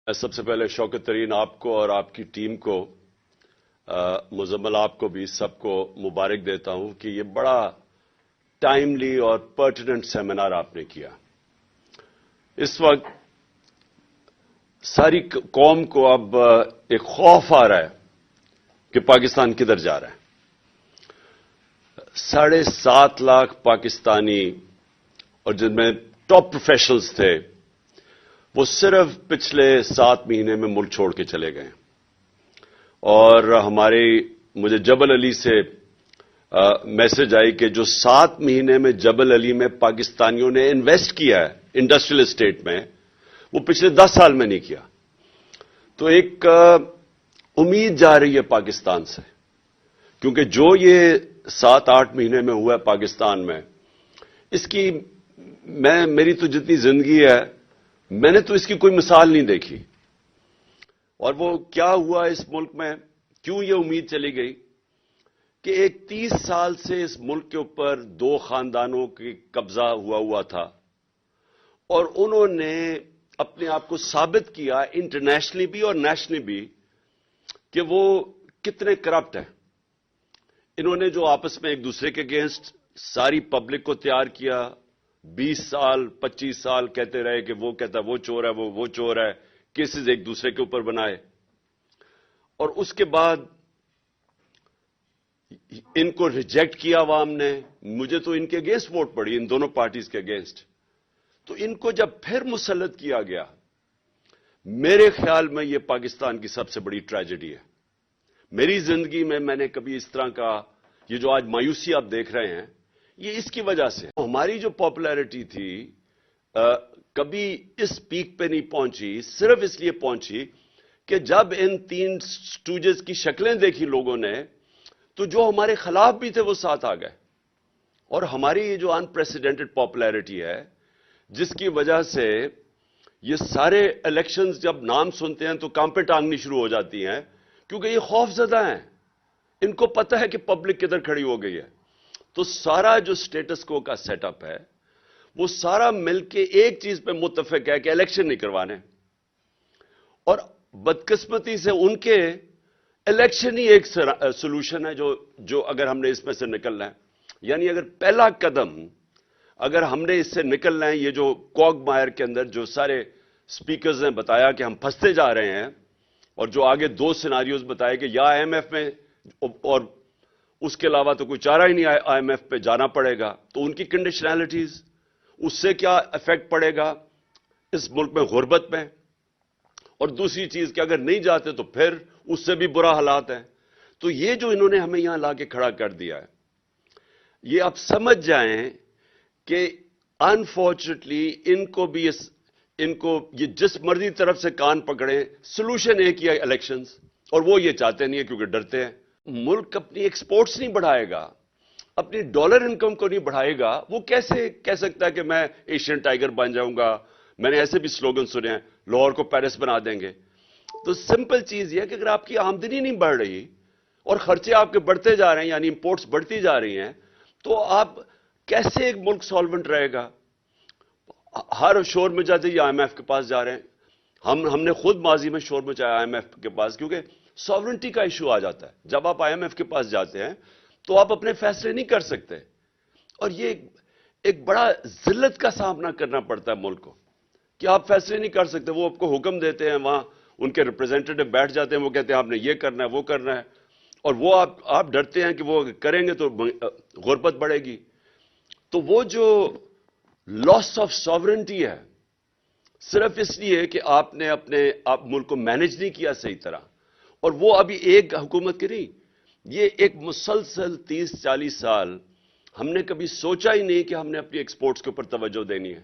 میں سب سے پہلے شوکت ترین آپ کو اور آپ کی ٹیم کو مزمل آپ کو بھی سب کو مبارک دیتا ہوں کہ یہ بڑا ٹائملی اور پرٹیننٹ سیمینار آپ نے کیا. اس وقت ساری قوم کو اب ایک خوف آ رہا ہے کہ پاکستان کدھر جا رہا ہے. 7.5 لاکھ پاکستانی اور جن میں ٹاپ پروفیشنلز تھے وہ صرف پچھلے 7 مہینے میں ملک چھوڑ کے چلے گئے. اور مجھے جبل علی سے میسج آئی کہ جو 7 مہینے میں جبل علی میں پاکستانیوں نے انویسٹ کیا ہے انڈسٹریل اسٹیٹ میں وہ پچھلے 10 سال میں نہیں کیا. تو ایک امید جا رہی ہے پاکستان سے، کیونکہ جو یہ 7-8 مہینے میں ہوا ہے پاکستان میں، اس کی میری تو جتنی زندگی ہے میں نے تو اس کی کوئی مثال نہیں دیکھی. اور وہ کیا ہوا اس ملک میں، کیوں یہ امید چلی گئی کہ ایک 30 سال سے اس ملک کے اوپر 2 خاندانوں کی قبضہ ہوا تھا اور انہوں نے اپنے آپ کو ثابت کیا انٹرنیشنلی بھی اور نیشنلی بھی کہ وہ کتنے کرپٹ ہیں. انہوں نے جو آپس میں ایک دوسرے کے اگینسٹ ساری پبلک کو تیار کیا، 20 سال 25 سال کہتے رہے کہ وہ کہتا وہ چور ہے، وہ چور ہے، کیسز ایک دوسرے کے اوپر بنائے. اور اس کے بعد ان کو ریجیکٹ کیا عوام نے. مجھے تو ان کے اگینسٹ ووٹ پڑی، ان دونوں پارٹیز کے اگینسٹ. تو ان کو جب پھر مسلط کیا گیا، میرے خیال میں یہ پاکستان کی سب سے بڑی ٹریجڈی ہے. میری زندگی میں نے کبھی اس طرح کا یہ جو آج مایوسی آپ دیکھ رہے ہیں یہ اس کی وجہ سے. ہماری جو پاپولیرٹی تھی کبھی اس پیک پہ نہیں پہنچی، صرف اس لیے پہنچی کہ جب ان 3 سٹوجز کی شکلیں دیکھی لوگوں نے تو جو ہمارے خلاف بھی تھے وہ ساتھ آ گئے. اور ہماری یہ جو انپریسیڈنٹڈ پاپولیرٹی ہے جس کی وجہ سے یہ سارے الیکشنز جب نام سنتے ہیں تو کانپیں ٹانگنی شروع ہو جاتی ہیں، کیونکہ یہ خوف زدہ ہیں. ان کو پتہ ہے کہ پبلک کدھر کھڑی ہو گئی ہے. تو سارا جو سٹیٹس کو کا سیٹ اپ ہے وہ سارا مل کے ایک چیز پہ متفق ہے کہ الیکشن نہیں کروانے. اور بدقسمتی سے ان کے الیکشن ہی ایک سولوشن ہے جو اگر ہم نے اس میں سے نکلنا ہے، یعنی اگر پہلا قدم اگر ہم نے اس سے نکلنا ہے، یہ جو کوگ مائر کے اندر جو سارے سپیکرز نے بتایا کہ ہم پھنستے جا رہے ہیں، اور جو آگے 2 سیناریوز بتائے کہ یا IMF میں اور اس کے علاوہ تو کوئی چارہ ہی نہیں، IMF پہ جانا پڑے گا. تو ان کی کنڈیشنلٹیز، اس سے کیا ایفیکٹ پڑے گا اس ملک میں غربت میں. اور دوسری چیز کہ اگر نہیں جاتے تو پھر اس سے بھی برا حالات ہیں. تو یہ جو انہوں نے ہمیں یہاں لا کے کھڑا کر دیا ہے، یہ آپ سمجھ جائیں کہ انفارچونیٹلی ان کو یہ جس مرضی طرف سے کان پکڑیں، سولوشن ایک ہی ہے الیکشنز. اور وہ یہ چاہتے نہیں ہے کیونکہ ڈرتے ہیں. ملک اپنی ایکسپورٹس نہیں بڑھائے گا، اپنی ڈالر انکم کو نہیں بڑھائے گا، وہ کیسے کہہ سکتا ہے کہ میں ایشین ٹائیگر بن جاؤں گا. میں نے ایسے بھی سلوگن سنے ہیں، لاہور کو پیرس بنا دیں گے. تو سمپل چیز یہ ہے کہ اگر آپ کی آمدنی نہیں بڑھ رہی اور خرچے آپ کے بڑھتے جا رہے ہیں، یعنی امپورٹس بڑھتی جا رہی ہیں، تو آپ کیسے ایک ملک سالونٹ رہے گا. ہر شور مچاتے ہی IMF کے پاس جا رہے ہیں. ہم نے خود ماضی میں شور مچایا IMF کے پاس، کیونکہ ساورنٹی کا ایشو آ جاتا ہے. جب آپ IMF کے پاس جاتے ہیں تو آپ اپنے فیصلے نہیں کر سکتے. اور یہ ایک بڑا ذلت کا سامنا کرنا پڑتا ہے ملک کو کہ آپ فیصلے نہیں کر سکتے. وہ آپ کو حکم دیتے ہیں، وہاں ان کے ریپرزینٹیٹو بیٹھ جاتے ہیں، وہ کہتے ہیں آپ نے یہ کرنا ہے، وہ کرنا ہے. اور وہ آپ ڈرتے ہیں کہ وہ کریں گے تو غربت بڑھے گی. تو وہ جو لاس آف ساورنٹی ہے صرف اس لیے کہ آپ نے آپ ملک کو مینج نہیں کیا صحیح طرح. اور وہ ابھی ایک حکومت کی نہیں، یہ ایک مسلسل 30-40 سال ہم نے کبھی سوچا ہی نہیں کہ ہم نے اپنی ایکسپورٹس کے اوپر توجہ دینی ہے.